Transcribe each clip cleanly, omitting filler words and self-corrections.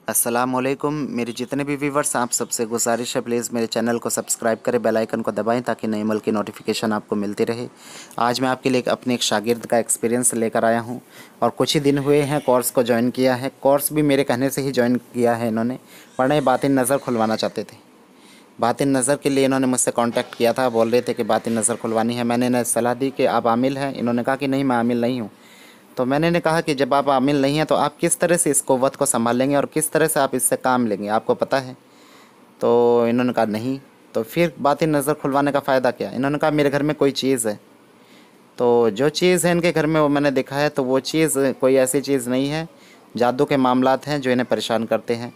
अस्सलामुअलैकुम मेरे जितने भी व्यूवर्स, आप सबसे गुजारिश है प्लीज़ मेरे चैनल को सब्सक्राइब करें, बेल आइकन को दबाएं ताकि नए मल की नोटिफिकेशन आपको मिलती रहे। आज मैं आपके लिए अपने एक शागिर्द का एक्सपीरियंस लेकर आया हूं और कुछ ही दिन हुए हैं कोर्स को ज्वाइन किया है। कोर्स भी मेरे कहने से ही ज्वाइन किया है इन्होंने। पढ़े बातिन नज़र खुलवाना चाहते थे। बातिन नज़र के लिए इन्होंने मुझसे कांटेक्ट किया था, बोल रहे थे कि बातिन नज़र खुलवानी है। मैंने इन्हें सलाह दी कि आप आमिल हैं। इन्होंने कहा कि नहीं, मैं आमिल नहीं हूँ। तो मैंने इन्हें कहा कि जब आप आमिल नहीं हैं तो आप किस तरह से इस क़ुव्वत को संभालेंगे और किस तरह से आप इससे काम लेंगे, आपको पता है? तो इन्होंने कहा नहीं। तो फिर बातिन नज़र खुलवाने का फ़ायदा क्या? इन्होंने कहा मेरे घर में कोई चीज़ है। तो जो चीज़ है इनके घर में वो मैंने देखा है, तो वो चीज़ कोई ऐसी चीज़ नहीं है। जादू के मामलात हैं जो इन्हें परेशान करते हैं।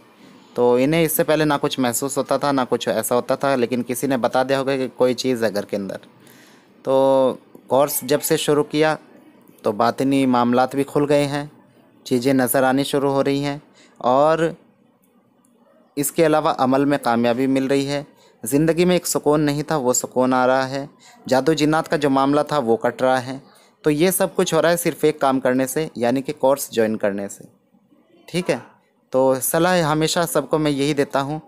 तो इन्हें इससे पहले ना कुछ महसूस होता था, ना कुछ ऐसा होता था, लेकिन किसी ने बता दिया होगा कि कोई चीज़ है घर के अंदर। तो कोर्स जब से शुरू किया तो बातिनी मामलात भी खुल गए हैं, चीज़ें नज़र आनी शुरू हो रही हैं और इसके अलावा अमल में कामयाबी मिल रही है। ज़िंदगी में एक सुकून नहीं था, वो सुकून आ रहा है। जादू जिन्नात का जो मामला था वो कट रहा है। तो ये सब कुछ हो रहा है सिर्फ़ एक काम करने से, यानी कि कोर्स ज्वाइन करने से। ठीक है? तो सलाह हमेशा सबको मैं यही देता हूँ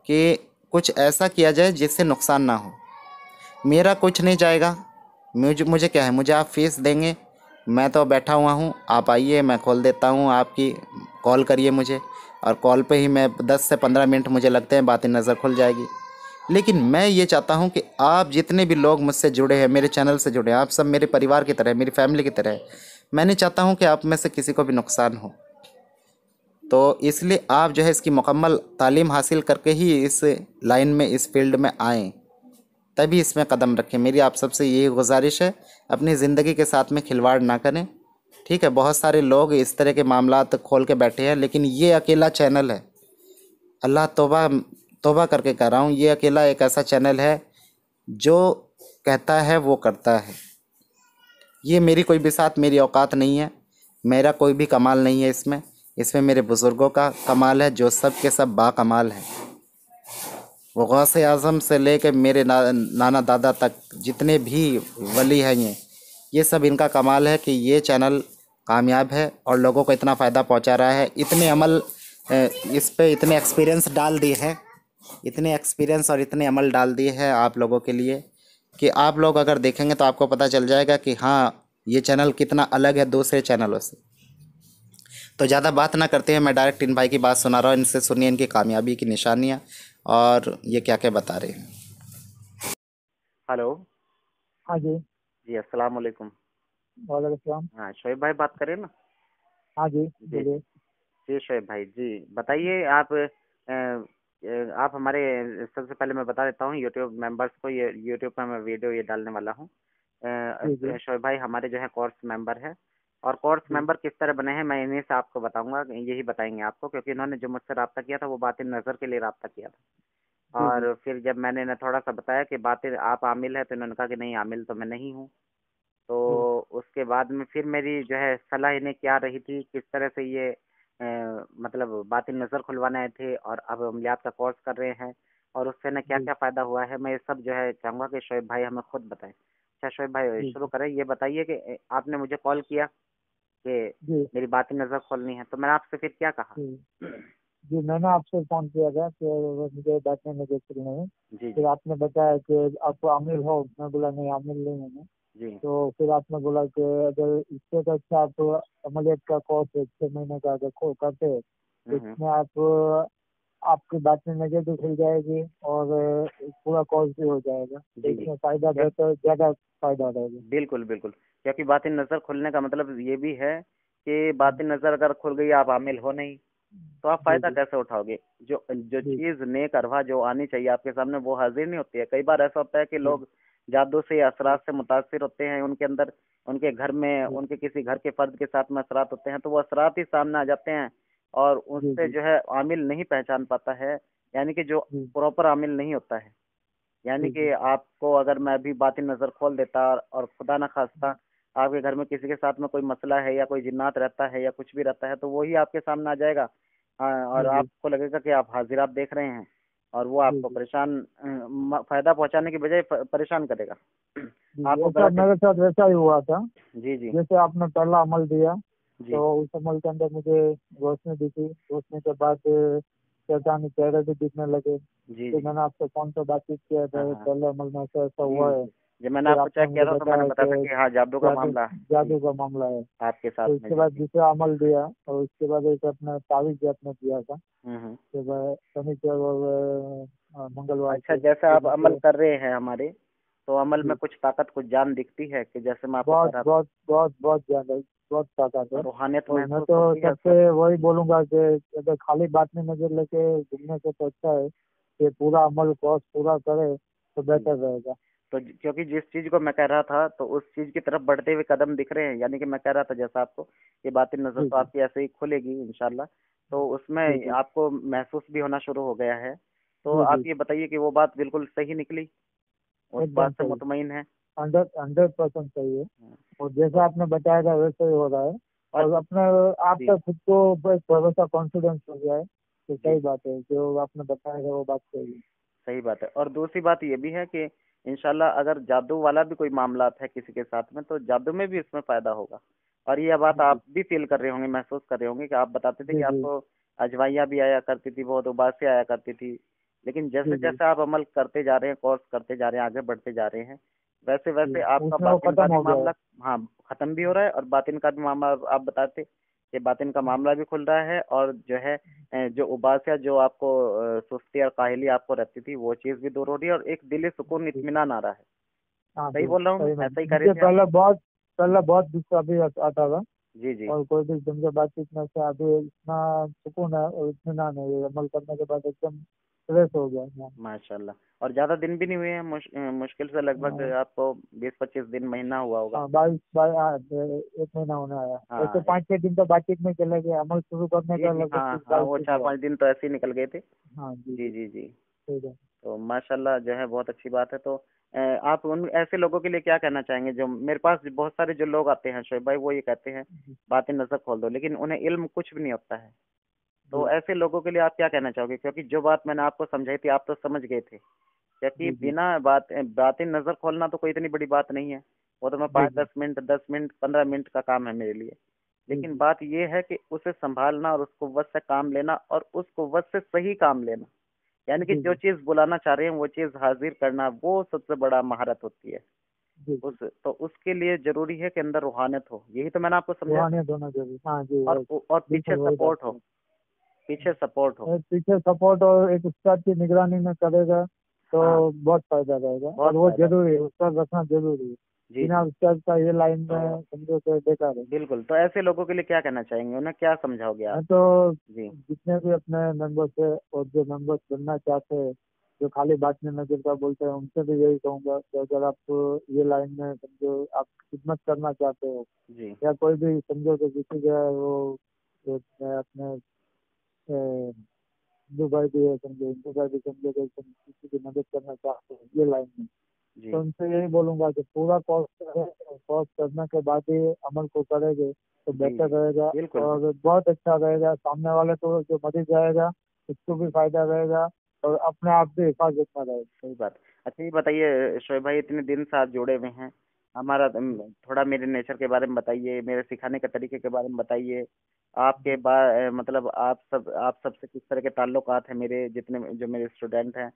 कि कुछ ऐसा किया जाए जिससे नुकसान ना हो। मेरा कुछ नहीं जाएगा। मुझे क्या है, मुझे आप फ़ीस देंगे, मैं तो बैठा हुआ हूँ, आप आइए, मैं खोल देता हूँ आपकी। कॉल करिए मुझे और कॉल पे ही मैं 10 से 15 मिनट मुझे लगते हैं बातें नज़र खुल जाएगी। लेकिन मैं ये चाहता हूँ कि आप जितने भी लोग मुझसे जुड़े हैं, मेरे चैनल से जुड़े हैं, आप सब मेरे परिवार की तरह, मेरी फैमिली की तरह है। मैं नहीं चाहता हूँ कि आप में से किसी को भी नुकसान हो। तो इसलिए आप जो है इसकी मुकम्मल तालीम हासिल करके ही इस लाइन में, इस फील्ड में आएँ, तभी इसमें कदम रखें। मेरी आप सबसे यही गुजारिश है, अपनी ज़िंदगी के साथ में खिलवाड़ ना करें। ठीक है? बहुत सारे लोग इस तरह के मामलात खोल के बैठे हैं, लेकिन ये अकेला चैनल है। अल्लाह तौबा तौबा करके कह रहा हूँ, ये अकेला एक ऐसा चैनल है जो कहता है वो करता है। ये मेरी कोई बिसात, मेरी औकात नहीं है, मेरा कोई भी कमाल नहीं है इसमें। इसमें मेरे बुज़ुर्गों का कमाल है जो सब के सब बाकमाल है। वो गौसे आज़म से लेके मेरे नाना दादा तक जितने भी वली हैं, ये सब इनका कमाल है कि ये चैनल कामयाब है और लोगों को इतना फ़ायदा पहुंचा रहा है। इतने अमल इस पे इतने एक्सपीरियंस डाल दिए हैं, इतने एक्सपीरियंस और इतने अमल डाल दिए हैं आप लोगों के लिए कि आप लोग अगर देखेंगे तो आपको पता चल जाएगा कि हाँ, ये चैनल कितना अलग है दूसरे चैनलों से। तो ज़्यादा बात ना करते हैं, मैं डायरेक्ट इन भाई की बात सुना रहा हूँ। इनसे सुनिए इनकी कामयाबी की निशानियाँ और ये क्या क्या बता रहे हैं। हेलो। हाँ जी। जी, अस्सलाम वालेकुम। वालेकुम सलाम। हाँ, शोएब भाई बात करें ना? हाँ जी, जी जी। बोलिए। जी शोएब भाई जी, बताइए आप आप हमारे, सबसे पहले मैं बता देता हूँ यूट्यूब मेंबर्स को, ये यूट्यूब पर मैं वीडियो ये डालने वाला हूँ। जी जी शोएब भाई हमारे जो है कोर्स मेंबर है, और कोर्स जी। मेंबर किस तरह बने हैं मैं इन्हीं से आपको बताऊंगा, यही बताएंगे आपको, क्योंकि इन्होंने जो मुझसे रब्ता किया था वो बातें नज़र के लिए रब्ता किया था। जी जी और फिर जब मैंने इन्हें थोड़ा सा बताया कि बातें आप आमिल है, तो इन्होंने कहा कि नहीं, आमिल तो मैं नहीं हूँ। तो जी उसके बाद में फिर मेरी जो है सलाह इन्हें क्या रही थी, किस तरह से ये मतलब बातें नज़र खुलवाने आए थे और अब अमलियात का कोर्स कर रहे हैं, और उससे ना क्या जी क्या फ़ायदा हुआ है, मैं ये सब जो है चाहूँगा कि शोएब भाई हमें खुद बताएं। अच्छा शोएब भाई जी शुरू करें, ये बताइए कि आपने मुझे कॉल किया कि जी मेरी बातें नज़र खोलनी है, तो मैंने आपसे फिर क्या कहा? जी जी। मैंने आपसे फ़ोन किया था कि वो मुझे बैठने में दिक्कत नहीं है। जी फिर जी। आपने बताया कि आप आमिर हो। मैं बोला नहीं, आमिर नहीं हूँ मैं। जी। तो फिर आपने बोला कि अगर इससे तो अच्छा आप अमलियत का कोर्स 6 महीने का अगर करते हैं तो हम्म। इसमें आपकी बातें नजर भी खुल जाएगी और पूरा कोर्स भी हो जाएगा, तो जी जी। इसमें फ़ायदा क्या? बेहतर, ज़्यादा फ़ायदा रहेगा। बिल्कुल बिल्कुल, क्योंकि बातें नज़र खुलने का मतलब ये भी है कि बातें नज़र अगर खुल गई, आप आमिल हो नहीं, तो आप जी फायदा जी कैसे उठाओगे? जो जो जी चीज नेक अरवा जो आनी चाहिए आपके सामने, वो हाजिर नहीं होती है। कई बार ऐसा होता है कि जी लोग जादू से या असरात से मुतासिर होते हैं, उनके अंदर, उनके घर में, जी उनके किसी घर के फर्द के साथ में असरात होते हैं, तो वो असरात ही सामने आ जाते हैं और जी उससे जी जो है आमिल नहीं पहचान पाता है, यानी कि जो जी प्रॉपर आमिल नहीं होता है। यानी जी कि जी आपको अगर मैं अभी बातें नज़र खोल देता और खुदा न खास्ता आपके घर में किसी के साथ में कोई मसला है या कोई जिन्नात रहता है या कुछ भी रहता है, तो वही आपके सामने आ जाएगा। हाँ, और जी आपको लगेगा कि आप हाजिरात देख रहे हैं, और वो जी आपको जी परेशान, फायदा पहुंचाने की बजाय परेशान करेगा। जी। आपको ऐसा गलत। मेरे साथ वैसा ही हुआ था। जी जी। जैसे आपने पहला अमल दिया जी तो उस अमल के अंदर मुझे रोशनी दिखी। रोशनी के बाद शैतानी चेहरे भी दिखने लगे। जी तो जी। मैंने आपसे फोन पे बातचीत किया हाँ था, हाँ। पहले अमल में ऐसा ऐसा जी हुआ है। जी। जब मैंने फिर आपको आपने चेक किया मुझे था तो मैंने बताया बताया था कि कि हाँ जादू का जादू मामला। जी। जादू का मामला है। आपके साथ तो में। इसके जी बाद जी। दूसरा अमल दिया और उसके बाद एक अपना तावीज भी आपने दिया था हम्म। कि वह शनिचर और मंगलवार अच्छा, को जैसे आप दिन अमल को। कर रहे हैं हमारे, तो अमल में जी, कुछ ताकत कुछ जान दिखती है कि जैसे मैं आपको बहुत कर रहा था, बहुत बहुत बहुत ज्यादा, बहुत ताकत है। रूहानियत और मैं महसूस तो होती है उसमें? सबसे वही बोलूंगा कि अगर खाली बात में नजर लेके घूमने से तो अच्छा है कि पूरा अमल कोर्स पूरा करे तो जी। बेहतर रहेगा। तो क्योंकि जिस चीज को मैं कह रहा था तो उस चीज की तरफ बढ़ते हुए कदम दिख रहे हैं, यानी कि मैं कह रहा था जैसा आपको, ये बातिन नजर जी तो जी आपकी ऐसे ही खुलेगी इंशाल्लाह। तो जी उसमें जी आपको महसूस भी होना शुरू हो गया है। तो जी आप जी। ये बताइए कि वो बात बिल्कुल सही निकली, उस एकदम बात से सही, मुतमईन है? 100% सही है। हाँ। और जैसा तो आपने बताया था वैसे ही हो रहा है। और और अपने आप जी, पे खुद को बस भरोसा कॉन्फिडेंस हो गया है। तो जी सही बात है, जो आपने बताया था वो बात सही है। सही बात है। और दूसरी बात ये भी है कि इंशाल्लाह अगर जादू वाला भी कोई मामला है किसी के साथ में, तो जादू में भी इसमें फायदा होगा। और ये बात जी जी आप भी फील कर रहे होंगे, महसूस कर रहे होंगे कि आप बताते थे जी कि जी आपको अजवाइयाँ भी आया करती थी, बहुत उबासी आया करती थी। लेकिन जैसे जी जी जैसे आप अमल करते जा रहे हैं, कोर्स करते जा रहे हैं, आगे बढ़ते जा रहे हैं, वैसे जी, वैसे आपका उसमें वो बातिन का खत्म भी हो गया है। मामला, हाँ, खत्म भी हो रहा है, और बातिन का भी मामला आप बताते कि बातिन का मामला भी खुल रहा है, और जो है जो उबास या जो आपको सुस्ती और काहिली आपको रहती थी, वो चीज़ भी दूर हो रही है, और एक दिली सुकून जी, इत्मीनान आ रहा है। हाँ सही जी, बोल रहा हूँ मैं? सही में ऐसा ही कर रहे मुझे थे आप? पहले बहुत गुस्सा भी आता था। जी जी। और कोई भी तुमसे बातचीत में से अभी इतना सुकून है और इत्मीनान है, ये अमल करने के बाद एकदम फ्रेश हो गया मैं। माशाल्लाह। और ज़्यादा दिन भी नहीं हुए हैं, मुश्किल से लगभग आपको 20-25 दिन, महीना हुआ होगा। हाँ, 22 हाँ, 1 महीना होने आया। हाँ ऐसे 5-6 दिन तो बातचीत में चले गए, अमल शुरू करने जी का जी। लगभग हाँ कुछ हाँ, 22 वो दिन चार हुआ। पाँच दिन तो ऐसे ही निकल गए थे। हाँ जी जी जी, जी जी। ठीक है। तो माशाल्लाह जो है बहुत अच्छी बात है। तो आप उन ऐसे लोगों के लिए क्या कहना चाहेंगे? जो मेरे पास बहुत सारे जो लोग आते हैं शोएब भाई, वो ये कहते हैं जी बातें नजर खोल दो, लेकिन उन्हें इल्म कुछ भी नहीं होता है। तो जी ऐसे लोगों के लिए आप क्या कहना चाहोगे? क्योंकि जो बात मैंने आपको समझाई थी आप तो समझ गए थे, क्योंकि जी जी बिना बातें नजर खोलना तो कोई इतनी बड़ी बात नहीं है। वो तो मैं जी पाँच जी दस मिनट 10 मिनट 15 मिनट का काम है मेरे लिए। जी लेकिन जी बात ये है कि उसे संभालना और उसको वश से काम लेना, और उस कुव्वत से सही काम लेना, यानी कि जी जो जी चीज बुलाना चाह रहे हैं वो चीज हाजिर करना, वो सबसे बड़ा महारत होती है। जी उस जी। तो उसके लिए जरूरी है कि अंदर रूहानियत हो, यही तो मैंने आपको समझाया था। रूहानियत होना जरूरी, हाँ जी, और पीछे बिल्कुल वही बात सपोर्ट हो, है। पीछे सपोर्ट हो। एक पीछे सपोर्ट और एक उस्ताद की निगरानी में करेगा तो हाँ, बहुत फायदा रहेगा, और बहुत वो फायदा। जरूरी है, उस्ताद रखना जरूरी है। जी बिना जी। उस्ताद का ये लाइन में समझो तो बेकार है। बिल्कुल। तो ऐसे लोगों के लिए क्या कहना चाहेंगे? उन्हें क्या समझाओगे आप? मैं तो जी जितने भी अपने मेंबर्स है और जो मेंबर्स बनना चाहते हैं, जो खाली बात में नजर का बोलते हैं, उनसे भी यही कहूंगा कि अगर आप ये लाइन में समझो, आप खिदमत करना चाहते हो जी या कोई भी समझो कि किसी का वो अपने हिंदू भाई भी है समझो, हिंदू भाई भी समझो कि तुम किसी की मदद करना चाहते हो ये लाइन में, जी। तो उनसे यही बोलूंगा कि पूरा कोर्स करें, और कोर्स करने के बाद ही अमल को करेंगे तो जी बेहतर जी। रहेगा। बिल्कुल बिल्कुल। और बहुत अच्छा रहेगा, सामने वाले को जो मरीज जाएगा उसको भी फायदा रहेगा, और अपने आप भी हिफाजत में रहेगा। सही बात। अच्छा ये बताइए शोएब भाई, इतने दिन से आप जुड़े हुए हैं, हमारा थोड़ा मेरे नेचर के बारे में बताइए, मेरे सिखाने के तरीके के बारे में बताइए। आपके मतलब आप सबसे किस तरह के ताल्लुकात हैं, मेरे जितने जो मेरे स्टूडेंट हैं,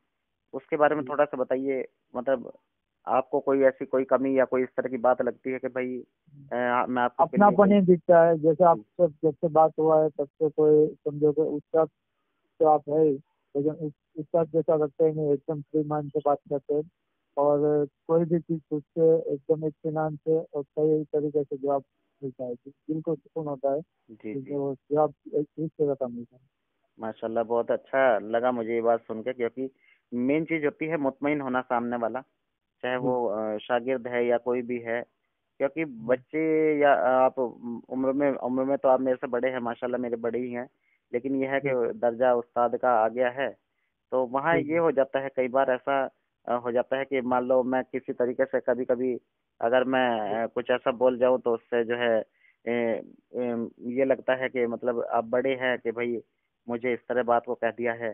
उसके बारे में जी। थोड़ा सा बताइए। मतलब आपको कोई ऐसी कोई कमी या कोई इस तरह की बात लगती है कि भाई मैं आपके लिए अपनापन कोई। ही दिखता है, जैसे जी आपसे जब से बात हुआ है तब से कोई समझो कि उसका तो आप है ही, लेकिन उसका जैसा लगता ही नहीं, एकदम फ्री माइंड से बात करते हैं। और कोई भी चीज़ पूछते एकदम इत्मीनान से और सही तरीके से जवाब मिलता है, दिल को सुकून होता है जी क्योंकि जी। वो जवाब एक चीज से का मिलता है। माशाल्लाह बहुत अच्छा लगा मुझे ये बात सुन के, क्योंकि मेन चीज होती है मुतमईन होना सामने वाला, चाहे वो जी शागिर्द है या कोई भी है। क्योंकि हम्म, बच्चे या आप उम्र में तो आप मेरे से बड़े हैं, माशाल्लाह मेरे बड़े ही हैं, लेकिन यह है जी कि दर्जा उस्ताद का आ गया है। तो वहाँ जी ये जी हो जाता है, कई बार ऐसा हो जाता है कि मान लो मैं किसी तरीके से कभी कभी अगर मैं जी कुछ ऐसा बोल जाऊं तो उससे जो है ये लगता है कि मतलब आप बड़े हैं कि भाई मुझे इस तरह बात को कह दिया है।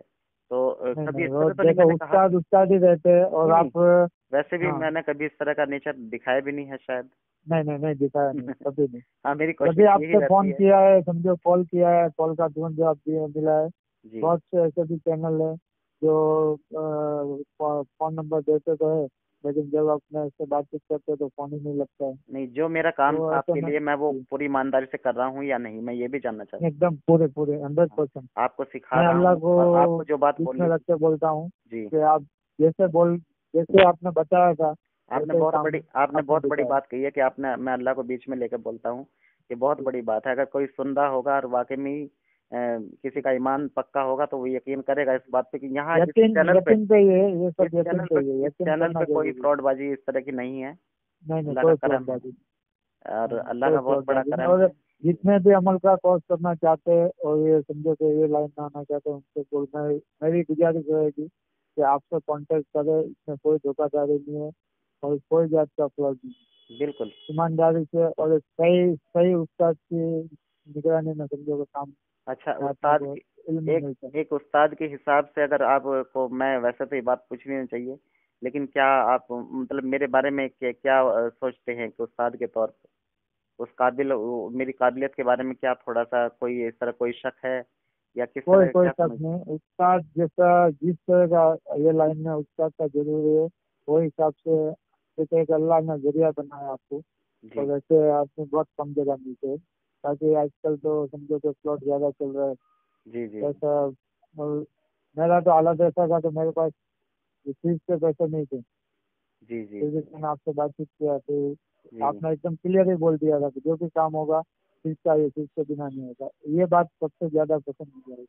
तो नहीं कभी नहीं, इस वो तरह तो नहीं देखो मैंने कहा। उस्ताद उस्ताद ही रहते हैं, और नहीं नहीं, आप वैसे भी हाँ, मैंने कभी इस तरह का नेचर दिखाया भी नहीं है शायद। नहीं नहीं नहीं दिखाया नहीं, कभी नहीं। हाँ, मेरी कभी कोशिश यही आपसे रहती फोन है। किया है, समझो कॉल किया है, कॉल का तुरंत जवाब दिया मिला है। जी। बहुत से ऐसे भी चैनल है जो फोन नंबर देते तो है, लेकिन जब अपने से बातचीत करते तो फोन ही नहीं लगता है। नहीं, जो मेरा काम तो था ऐसे आपके में लिए, मैं वो पूरी ईमानदारी से कर रहा हूँ या नहीं, मैं ये भी जानना चाहता एकदम पूरे पूरे हंड्रेड हूँ। परसेंट आपको सिखा मैं रहा अल्लाह हूँ को और आपको जो बात बीच में बोलनी रख थी। के बोलता हूँ जी। कि आप जैसे आपने बताया था आपने वैसे ही बहुत काम बड़ी आपने आपने बहुत बड़ी दिखाया। बात कही है कि आपने मैं अल्लाह को बीच में लेकर बोलता हूँ। ये बहुत बड़ी बात है। अगर कोई सुन रहा होगा और वाकई में ही किसी का ईमान पक्का होगा तो वो यकीन करेगा इस बात पे कि यहाँ यकीन यकीन पे ही है, ये सब यकीन पे ही है, इस यकीन चैनल करना पे कोई जरूरी है। फ्रॉडबाजी इस तरह की नहीं है। नहीं नहीं, अल्लाह का कोई करम है फ्लॉटबाजी और नहीं, अल्लाह कोई का बहुत बड़ा फ्लॉटबाजी नहीं। करम और है। जितने भी अमल का कोर्स करना चाहते हैं और ये समझो कि ये लाइन में आना चाहते हैं उनसे बोलना है, मेरी गुजारिश रहेगी कि आपसे कांटेक्ट करें, इसमें कोई धोखाधड़ी नहीं है और कोई जात का फ्लॉट नहीं है। बिल्कुल। ईमानदारी से और एक सही सही उस्ताद की निगरानी में समझो कि काम अच्छा, अपने उस्ताद को की इल्म एक मिलता है। एक उस्ताद के हिसाब से अगर आपको, मैं वैसे तो ये बात पूछनी नहीं चाहिए, लेकिन क्या आप मतलब मेरे बारे में क्या सोचते हैं कि उस्ताद के तौर पे मेरी काबिलियत के बारे में क्या थोड़ा सा कोई इस तरह कोई शक है या किस कोई तरह कोई क्या शक समझ। नहीं, उस्ताद जैसा जिस तरह का ये लाइन में उस्ताद का जरूरी है वही हिसाब से जैसे एक अल्लाह ने जरिया बनाया आपको, और जी वैसे आपको बहुत कम जगह मिलते हैं, ताकि आजकल तो समझो कि प्लॉट ज़्यादा चल रहा है जी जी ऐसा। और मेरा तो हालत ऐसा था कि मेरे पास इस चीज़ के पैसे नहीं थे, जी जी फिर भी मैंने आपसे बातचीत किया तो जी आपने एकदम क्लियर ही बोल दिया था कि जो भी काम होगा फीस चाहिए, फीस के बिना नहीं होगा। ये बात सबसे ज़्यादा पसंद मुझे आई।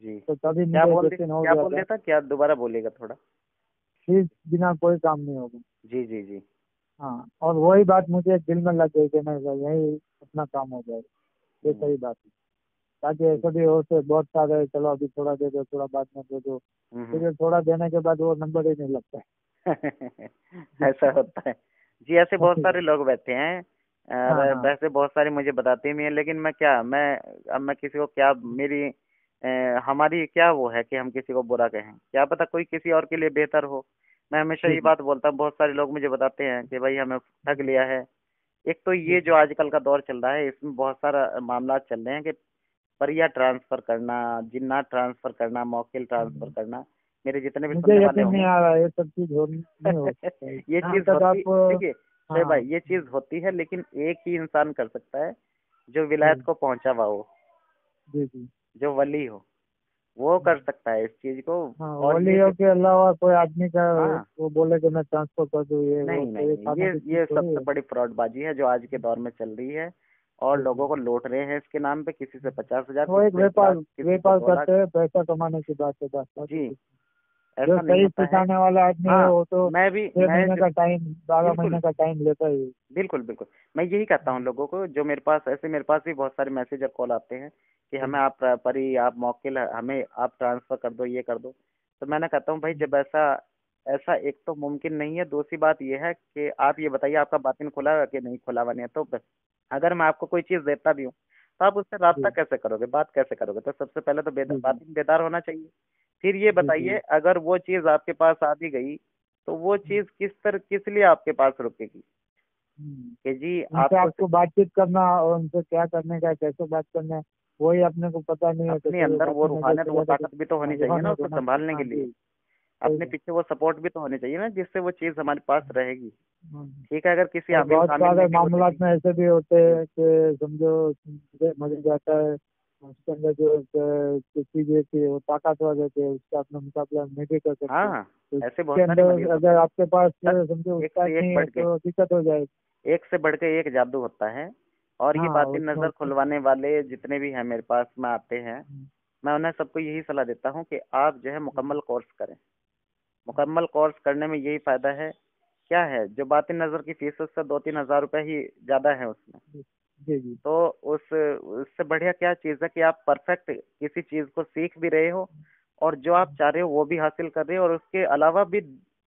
जी। तो तभी मुझे यकीन हो क्या गया बोल था दिया था, क्या दोबारा बोलेगा थोड़ा। फीस बिना कोई काम नहीं होगा। जी जी जी हाँ, और वही बात मुझे दिल में लग गई कि नहीं भाई यही अपना काम हो जाएगा, ये हम्म, सही बात है। ताकि ऐसा भी हो से बहुत सारे चलो अभी थोड़ा दे दो, थोड़ा बाद में दे दो, हम्म। फिर ये थोड़ा देने के बाद वो नंबर ही नहीं लगता है। ऐसा होता है। जी, ऐसे बहुत सारे लोग बैठे हैं और हाँ हाँ वैसे बहुत सारे मुझे बताते भी हैं, लेकिन मैं किसी को क्या हमारी क्या वो है कि हम किसी को बुरा कहें, क्या पता कोई किसी और के लिए बेहतर हो। मैं हमेशा जी ये जी बात बोलता हूँ, बहुत सारे लोग मुझे बताते हैं कि भाई हमें ठग लिया है। एक तो जी ये जो जी। आजकल का दौर चल रहा है इसमें बहुत सारा मामला चल रहे हैं कि परिया ट्रांसफर करना, जिन्नात ट्रांसफर करना, मौकिल ट्रांसफर करना। मेरे जितने भी मुझे सुनने वाले यकीन नहीं होंगे। आ रहा, ये सब चीज हो नहीं हो सकता है ये जहाँ चीज तक होती, आप। देखिए शोएब भाई, हाँ ये चीज होती है लेकिन एक ही इंसान कर सकता है, जो विलायत जी को पहुंचा हुआ हो, जी जी। जो वली हो, वो कर सकता है इस चीज को। हाँ, और ये वलियों के अलावा कोई आदमी का हाँ, वो बोले कि मैं ट्रांसफर कर दूँ ये वो, नहीं तो नहीं ये नहीं, खाने की चीज ये थोड़ी सबसे है। बड़ी फ्रॉडबाजी है जो आज के दौर में चल रही है और जी जी। लोगों को लूट रहे हैं इसके नाम पे, किसी से 50,000, वो किसी एक से 1 लाख, किसी से व्यापार 2 लाख। करते हैं, पैसा कमाने की बात है बस, बाकी जी, कुछ नहीं। जो ऐसा नहीं सही होता है। सिखाने वाला आदमी है हाँ, वो तो मैं भी 6 महीने का टाइम, 12 महीने बिल्कुल का टाइम लेता ही है। बिल्कुल बिल्कुल, मैं यही कहता हूँ लोगों को, जो मेरे पास भी बहुत सारे मैसेज और कॉल आते हैं कि जी हमें आप परी, आप मौकिल, हमें आप ट्रांसफर कर दो, ये कर दो। तो मैंने कहता हूँ भाई, जब ऐसा ऐसा एक तो मुमकिन नहीं है, दूसरी बात ये है कि आप ये बताइए आपका बातिन खुला है कि नहीं खुला हुआ नहीं है। तो बस, अगर मैं आपको कोई चीज़ देता भी हूँ तो आप उससे राब्ता जी कैसे करोगे, बात कैसे करोगे। तो सबसे पहले तो जी जी बातिन बेदार होना चाहिए। फिर ये जी जी। बताइए, अगर वो चीज़ आपके पास आ भी गई तो वो चीज़ किस लिए आपके पास रुकेगी, कि जी उनसे आपको आपको बातचीत करना और उनसे क्या करने का है, कैसे बात करना है, वही अपने को पता नहीं है तो अपने फिर वो अंदर वो बातें में जो रूहानियत, वो चला जाता ताकत भी तो है। होनी चाहिए ना रूहानी उसको होना संभालने के हाँ लिए। जी, सही अपने बात। पीछे वो सपोर्ट भी तो होनी चाहिए ना, जिससे वो चीज़ हमारे पास रहेगी। हम्म। ठीक है, अगर किसी और आमिल बहुत कामिल ने सारे भी वो मामलात चीज़। में ऐसे भी होते जी हैं कि समझो मर जाता है, उसके अंदर जो चीज रहती है वो ताकतवर रहती है, उसका अपना मुकाबला नहीं भी कर हाँ सकते। हाँ, तो ऐसे बहुत इसके सारे अंदर मरीज होते अगर हैं आपके पास सर। समझो एक उस्ताद से एक नहीं है बढ़ के तो दिक्कत हो जाएगी। एक से बढ़ के एक जादू होता है। और ये हाँ बातिन उसमें नजर उसमें खुलवाने वाले जितने भी हैं मेरे पास में आते हैं, हम्म, मैं उन्हें सबको यही सलाह देता हूँ कि आप जो है हम्म, मुकम्मल कोर्स करें। मुकम्मल कोर्स करने में यही फायदा है। क्या है, जो बातिन नजर की फीस उससे 2-3 हज़ार रुपये ही ज्यादा है उसमें। जी जी जी तो उस उससे बढ़िया क्या चीज़ है कि आप परफेक्ट किसी चीज़ को सीख भी रहे हो और जो आप चाह रहे हो वो भी हासिल कर रहे हो, और उसके अलावा भी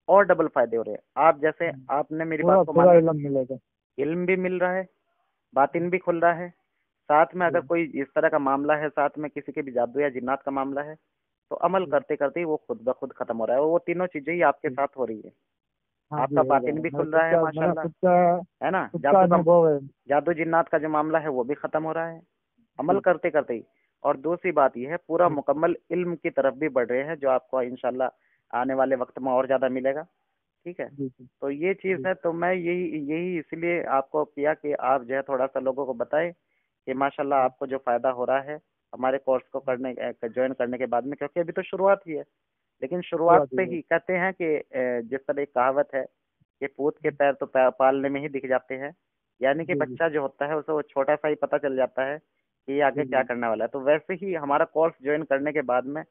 और डबल फायदे हो रहे हैं। आप जैसे हम्म, आपने मेरी बात पूरा को पूरा माना, इलम मिलेगा। इल्म भी मिल रहा है, बातिन भी खुल रहा है, साथ में अगर जी कोई इस तरह का मामला है, साथ में किसी के भी जादू या जिन्नात का मामला है, तो अमल जी करते करते ही वो खुद ब खुद खत्म हो रहा है, और वो तीनों चीजें ही आपके जी साथ हो रही है। हाँ जी, आपका हो बातिन गया। भी मेरा खुल खुद रहा है का मेरा माशाल्लाह, खुद का है ना? खुद का अनुभव है। जादू जिन्नात का जो मामला है वो भी खत्म हो रहा है अमल जी करते करते ही। और दूसरी बात यह है, पूरा जी मुकम्मल इल्म की तरफ भी बढ़ रहे हैं, जो आपको इंशाल्लाह आने वाले वक्त में और ज्यादा मिलेगा। ठीक है, जी जी तो ये चीज जी है। तो मैं यही यही इसलिए आपको किया कि आप जो है थोड़ा सा लोगों को बताएं कि माशाल्लाह जी, आपको जो फायदा हो रहा है हमारे कोर्स को करने ज्वाइन करने के बाद में, क्योंकि अभी तो शुरुआत ही है। लेकिन शुरुआत शुरुआत से हुई है। ही कहते हैं कि जिस तरह एक कहावत है कि पूत के पैर तो पालने में ही दिख जाते हैं, यानी कि जी जी बच्चा जो होता है उसे वो छोटा सा ही पता चल जाता है कि ये आगे जी क्या जी करने वाला है। तो वैसे ही हमारा कोर्स ज्वाइन करने के बाद में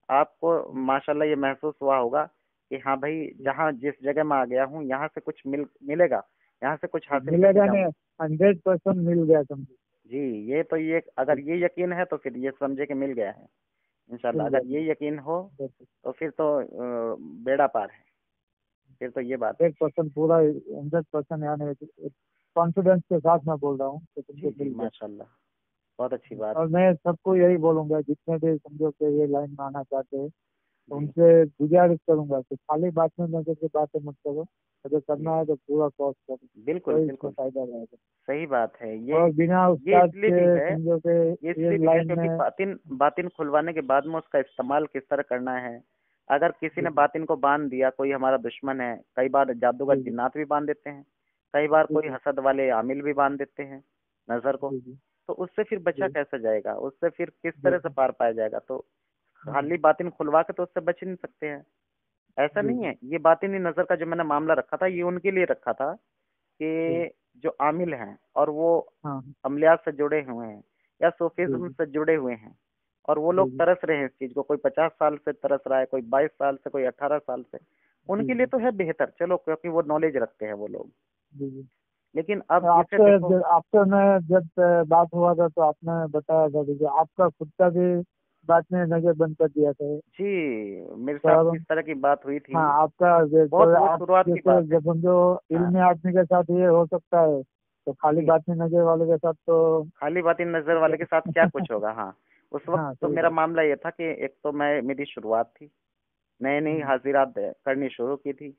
आपको माशाल्लाह ये महसूस हुआ होगा कि हाँ भाई, जी। जहाँ जिस जगह मैं आ गया हूँ यहाँ से कुछ मिलेगा, यहाँ से कुछ हासिल करके मिलेगा नहीं, जाऊंगा। 100% मिल गया समझो। जी, ये तो ये अगर जी, ये यकीन है तो फिर ये समझे कि मिल गया है इंशाल्लाह। मिल गया अगर ये यकीन हो मिल तो फिर तो बेड़ा पार है, फिर तो ये बात है। 100% पूरा 100%, यानी कॉन्फिडेंस के साथ मैं बोल रहा हूँ कि जी तुमको जी मिल गया। माशाल्लाह, बहुत अच्छी बात। और मैं सबको यही बोलूंगा, जितने भी समझो कि ये लाइन में आना चाहते हैं, तो जी उनसे गुजारिश करूंगा कि खाली बात में नजर की बातें मत करो। अगर जी करना है तो पूरा कोर्स करो, बिल्कुल तो इसमें बिल्कुल फायदा रहेगा। सही बात है। और बिना ये उस्ताद इसलिए भी के है, समझो कि ये ये इसलिए भी है लाइन क्योंकि में। बातिन बातिन खुलवाने के बाद में उसका इस्तेमाल किस तरह करना है। अगर किसी जी ने जी बातिन को बांध दिया, कोई हमारा दुश्मन है, कई बार जादूगर जी जी जिन्नात भी बांध देते हैं, कई बार जी कोई जी हसद वाले आमिल भी बांध देते हैं नजर को। जी जी तो उससे फिर बचा जी कैसे जाएगा, उससे फिर किस जी तरह से पार पाया जाएगा? तो हम्म, खाली बातिन खुलवा के तो उससे बच ही नहीं सकते हैं। ऐसा जी नहीं जी है, ये बातिनी नजर का जो मैंने मामला रखा था ये उनके लिए रखा था जी कि जो आमिल हैं और वो हाँ अमलियात से जुड़े हुए हैं या जी सूफीज्म जी से जुड़े हुए हैं, और वो जी लोग जी तरस रहे हैं इस चीज को। कोई 50 साल से तरस रहा है, कोई 22 साल से, कोई 18 साल से। जी उनके लिए जी तो है बेहतर, चलो, क्योंकि वो नॉलेज रखते हैं वो लोग। जी जी। लेकिन अब जिसे आपसे देखो। आपसे मैं जब बात हुआ था तो आपने बताया था कि आपका खुद का भी बात में नजर बंद कर दिया था। जी, मेरे तो साथ अब इस तरह की बात हुई हाँ, थी। आपका बहुत तो वो आप शुरुआत की जैसे बात है। जब समझो हाँ इल्मी आदमी के साथ ये हो सकता है, तो खाली जी, बात में नजर वाले के साथ तो खाली बात इन नजर वाले के साथ क्या कुछ होगा। हाँ, उस वक्त हाँ, तो सही मेरा बात। मामला ये था कि एक तो मेरी शुरुआत थी, नई नई हम्म, हाजिरात करनी शुरू की थी।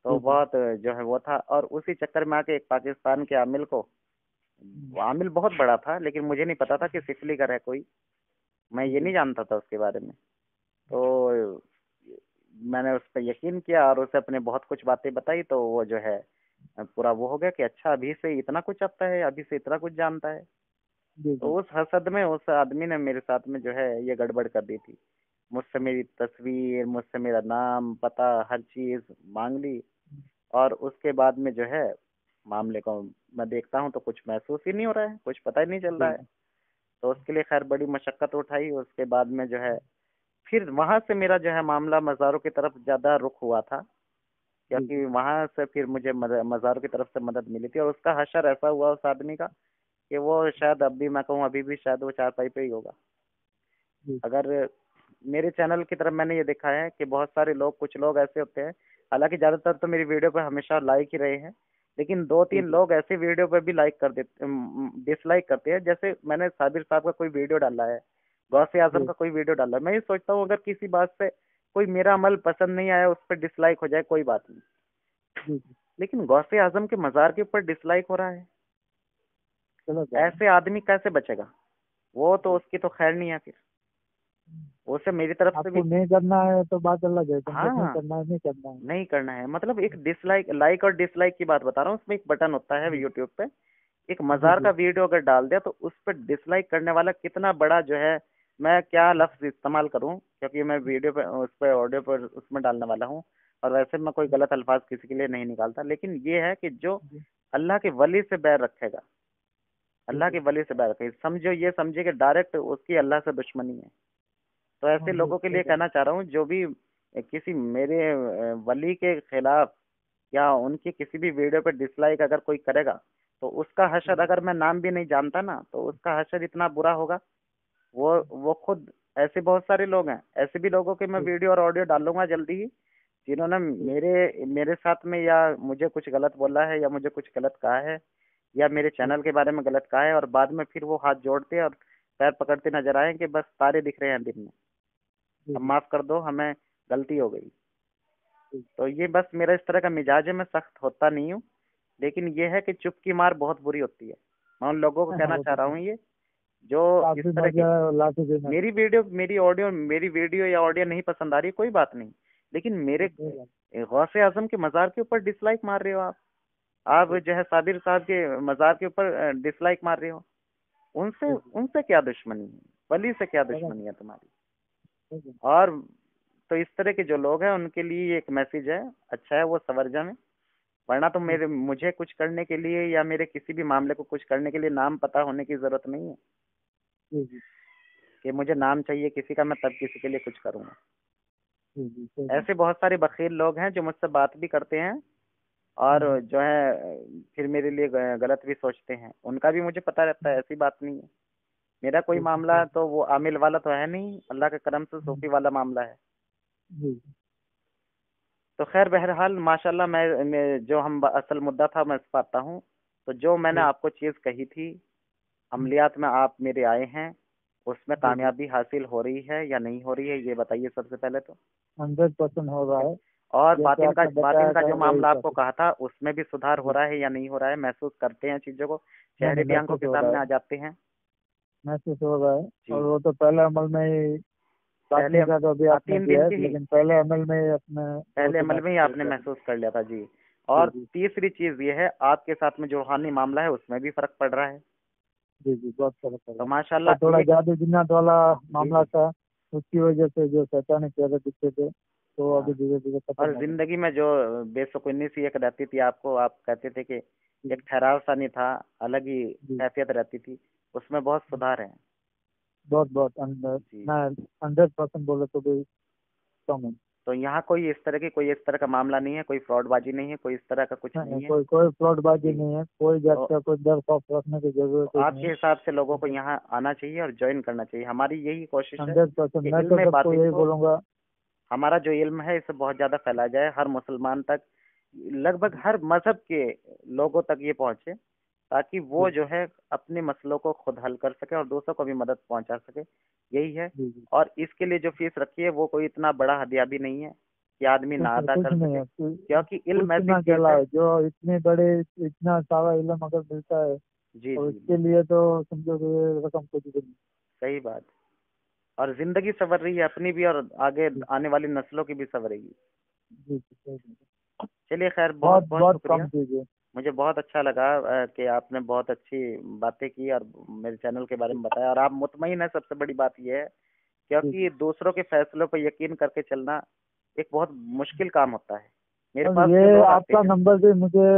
तो जी जी बहुत जो है वो था, और उसी चक्कर में आके एक पाकिस्तान के आमिल को, हम्म, वो आमिल बहुत बड़ा था लेकिन मुझे नहीं पता था कि सिफली का है कोई, मैं ये जी नहीं जानता था उसके बारे में। तो मैंने उस पर यकीन किया और उसे अपने बहुत कुछ बातें बताई, तो वो जो है पूरा वो हो गया कि अच्छा, अभी से इतना कुछ आता है, अभी से इतना कुछ जानता है। जी तो जी उस हसद में उस आदमी ने मेरे साथ में जो है ये गड़बड़ कर दी थी। मुझसे मेरी तस्वीर, मुझसे मेरा नाम पता, हर चीज मांग ली। और उसके बाद में जो है मामले को मैं देखता हूँ तो कुछ महसूस ही नहीं हो रहा है, कुछ पता ही नहीं चल रहा जी है। तो उसके लिए खैर बड़ी मशक्कत उठाई। उसके बाद में जो है फिर वहां से मेरा जो है मामला मज़ारों की तरफ ज्यादा रुख हुआ था, जी क्योंकि जी वहां से फिर मुझे मज़ारों की तरफ से मदद मिली थी। और उसका हशर ऐसा हुआ उस आदमी का कि वो शायद, अब भी मैं कहूँ, अभी भी शायद वो चारपाई पे ही होगा। जी अगर मेरे चैनल की तरफ मैंने ये देखा है कि बहुत सारे लोग, कुछ लोग ऐसे होते हैं, हालांकि ज्यादातर तो मेरी वीडियो पे हमेशा लाइक ही रहे हैं, लेकिन दो जी तीन जी लोग ऐसे वीडियो पे भी लाइक कर देते, डिसलाइक करते हैं। जैसे मैंने साबिर साहब का कोई वीडियो डाला है, गौसे आजम जी का कोई वीडियो डाला है, मैं ये सोचता हूँ अगर किसी बात से कोई मेरा अमल पसंद नहीं आया, उस पर डिसलाइक हो जाए, कोई बात नहीं। जी जी, लेकिन गौसे आजम के मजार के ऊपर डिसलाइक हो रहा है, गलत बात है। ऐसे आदमी कैसे बचेगा? वो तो उसकी तो खैर नहीं है फिर, उसे मेरी तरफ से भी। आपको नहीं करना है तो बात अलग है, समझो नहीं हाँ, करना है, नहीं करना है। नहीं करना है, मतलब एक डिसलाइक, लाइक और डिसलाइक की बात बता रहा हूँ। उसमें एक बटन होता है जी यूट्यूब पे, एक जी मजार का जी वीडियो अगर डाल दिया तो उस पर डिसलाइक करने वाला कितना बड़ा जो है, मैं क्या लफ्ज इस्तेमाल करूं, क्योंकि मैं वीडियो पे, उस पर, ऑडियो पर, उसमें डालने वाला हूं। और वैसे मैं कोई गलत अल्फाज किसी के लिए नहीं निकालता, लेकिन ये है कि जो जी अल्लाह के वली से बैर रखेगा, जी अल्लाह के जी, वली से बैर रखेगा, समझो, ये समझे कि डायरेक्ट उसकी अल्लाह से दुश्मनी है। तो हाँ ऐसे जी, लोगों के सही लिए बात। कहना चाह रहा हूँ, जो भी किसी मेरे वली के खिलाफ या उनकी किसी भी वीडियो पर डिसलाइक अगर कोई करेगा, तो उसका हशर, जी अगर मैं नाम भी नहीं जानता ना, तो उसका हशर इतना बुरा होगा। वो खुद, ऐसे बहुत सारे लोग हैं, ऐसे भी लोगों के मैं जी वीडियो और ऑडियो डालूंगा जल्दी ही, जिन्होंने जी मेरे मेरे साथ में या मुझे कुछ गलत बोला है, या मुझे कुछ गलत कहा है, या मेरे जी चैनल के बारे में गलत कहा है, और बाद में फिर वो हाथ जोड़ते और पैर पकड़ते नजर आए कि बस तारे दिख रहे हैं दिन में, जी अब जी। माफ कर दो, हमें गलती हो गई। तो ये बस मेरा इस तरह का मिजाज है, मैं सख्त होता नहीं हूँ, लेकिन ये है कि चुप की मार बहुत बुरी होती है। मैं उन लोगों को कहना वो चाह तो रहा है। हूँ ये जो इस काफी तरह की मजा है लाठी देना। मेरी वीडियो या ऑडियो नहीं पसंद आ रही, कोई बात नहीं, लेकिन मेरे गौसे आजम के मज़ार के ऊपर डिसलाइक मार रहे हो आप जो है साबिर साहब के मज़ार के ऊपर डिसलाइक मार रहे हो। उनसे उनसे क्या दुश्मनी है, वली से क्या दुश्मनी है तुम्हारी। और तो इस तरह के जो लोग हैं उनके लिए एक मैसेज है, अच्छा है वो सवर जाएं, वरना तो मुझे कुछ करने के लिए या मेरे किसी भी मामले को कुछ करने के लिए नाम पता होने की जरूरत नहीं है जी जी कि मुझे नाम चाहिए किसी का, मैं तब किसी के लिए कुछ करूँगा। जी जी सही। ऐसे बहुत सारे बखील लोग हैं जो मुझसे बात भी करते हैं और जो है फिर मेरे लिए गलत भी सोचते हैं, उनका भी मुझे पता रहता है, ऐसी बात नहीं है। मेरा कोई मामला तो वो आमिल वाला तो है नहीं, अल्लाह के करम से सूफी वाला मामला है। जी तो खैर बहरहाल माशाल्लाह मैं जो हम असल मुद्दा था मैं इस पर आता हूँ। तो जो मैंने आपको चीज़ कही थी, अमलियात में आप मेरे आए हैं, उसमें कामयाबी हासिल हो रही है या नहीं हो रही है, ये बताइए सबसे पहले तो। 100% हो रहा है। और जैसे आपने बातिन बताया का था जो वही मामला सब आपको कहा था, उसमें भी सुधार हो रहा है या नहीं हो रहा है, महसूस करते हैं चीज़ों को, नहीं चेहरे नहीं भी आंखों महसूस के हो रहा सामने है। आ जाते हैं। महसूस हो रहा है। और जी, वो तो पहले अमल में ही पहले बातनी का तो अभी आपने 3 दिन किया है, की ही लेकिन पहले अमल में ही अपने वो पहले तो अमल में ही महसूस हो आपने गया। महसूस कर लिया था जी। जी और जी तीसरी चीज़ ये है, आपके साथ में जो रूहानी मामला है उसमें भी फर्क पड़ रहा है। जी जी बहुत फर्क तो पड़ा। और माशाल्लाह थोड़ा एक जादू जिन्नात वाला जी मामला जी था, उसकी वजह से जो शैतानी चेहरे दिखते थे, तो हाँ। अभी धीरे धीरे खत्म और हो गए। जिंदगी में जो बेसुकूनी सी एक रहती थी आपको, आप कहते थे कि जी एक ठहराव सा नहीं था, अलग ही जी कैफियत रहती थी, उसमें बहुत सुधार है। बहुत बहुत अंदर जी। मैं 100% बोले तो भी कम है। तो यहाँ कोई इस तरह का मामला नहीं है, कोई फ्रॉडबाजी नहीं है, कोई इस तरह का कुछ नहीं नहीं है। कोई कोई फ्रॉडबाजी जी। नहीं है, कोई तो जात का कोई डर खौफ रखने की जरूरत ही नहीं आपके है। हिसाब से लोगों को यहाँ आना चाहिए और ज्वाइन करना चाहिए, हमारी यही कोशिश है 100% कि मैं तो इल्म सबको बातिन यही को, बोलूंगा। हमारा जो इल्म है इसे बहुत ज़्यादा फैलाया जाए, हर मुसलमान तक, लगभग हर मजहब के लोगों तक ये पहुँचे, ताकि वो जी जो है अपने मसलों को खुद हल कर सके और दूसरों को भी मदद पहुंचा सके, यही है। जी जी और इसके लिए जो फीस रखी है वो कोई इतना बड़ा हदिया भी नहीं है कि आदमी ना अदा कुछ कर नहीं सके, है। क्योंकि इल्म कुछ ऐसी ना चीज़ चला है। है जो इतने बड़े, इतना सारा इल्म अगर मिलता है जी और जी इसके जी, लिए तो समझो कि ये रकम कुछ भी नहीं। सही बात। और जिंदगी संवर रही है अपनी भी, और आगे जी आने वाली नस्लों की भी संवरेगी। जी जी सही है। चलिए खैर, बहुत बहुत बहुत बहुत शुक्रिया। कम चीजें। मुझे बहुत अच्छा लगा कि आपने बहुत अच्छी बातें की और मेरे चैनल के बारे में बताया, और आप मुतमईन है, सबसे बड़ी बात यह है, जी क्योंकि जी दूसरों के फैसलों पर यकीन करके चलना एक बहुत मुश्किल काम होता है। मेरे और पास ये जो लोग आते आपका हैं। नंबर भी मुझे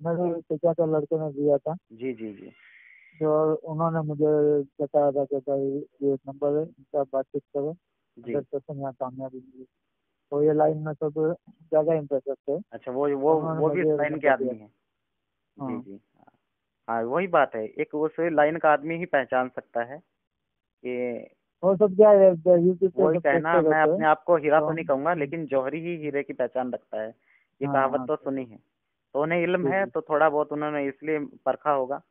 मेरे चाचा के लड़के ने दिया था, जी जी जी जो उन्होंने मुझे बताया था कि भाई ये एक नंबर है, इनका बातचीत करो, जी। 100% यहाँ कामयाबी मिली। तो ये लाइन में सब ज़्यादा इंटरेस्ट है, अच्छा, तो उन्होंने वो भी इस मुझे लाइन के नंबर दिया। आदमी हैं। जी हाँ जी। हाँ, वही बात है, एक उस लाइन का आदमी ही पहचान सकता है कि वो सब क्या है, यूट्यूब पे वही सब कहना, देखते मैं रहते हैं अपने आप को हीरा तो तो नहीं कहूंगा, लेकिन जौहरी ही हीरे की पहचान रखता है, ये हाँ कहावत हाँ तो सुनी है। तो उन्हें इल्म जी है, जी तो थोड़ा बहुत उन्होंने इसलिए परखा होगा,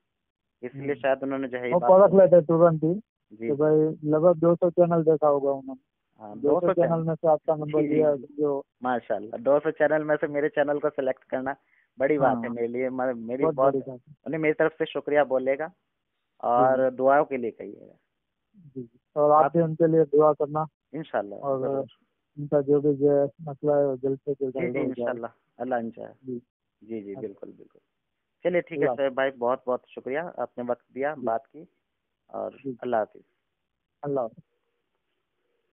इसलिए शायद उन्होंने जो है ये वो बात परख कही। लेते तुरंत ही जी कि जी। भाई लगभग 200 चैनल देखा होगा उन्होंने। हाँ, 200 200 चैनल चैनल। में से आपका नंबर जी जी लिया जी, जो। माशाल्लाह 200 चैनल में से मेरे चैनल को सिलेक्ट करना बड़ी बात है हाँ मेरे लिए, मेरी बहुत बहुत, बड़ी बात है। उन्हें मेरी तरफ से शुक्रिया बोलेगा जी जी और दुआओं के लिए कहिएगा। जी जी। और आप आप भी उनके लिए दुआ करना। इंशाल्लाह और ज़रूर। उनका जो भी जो मसला है वो जल्द से जल्द जी हल जी हो जाए। इंशाल्लाह, अल्लाह इंशाल्लाह। जी जी जी, अच्छा, बिल्कुल बिल्कुल। चलिए ठीक है अल्लाह शोएब भाई, बहुत बहुत शुक्रिया, आपने वक्त दिया, जी बात की, और जी अल्लाह हाफिज़। अल्लाह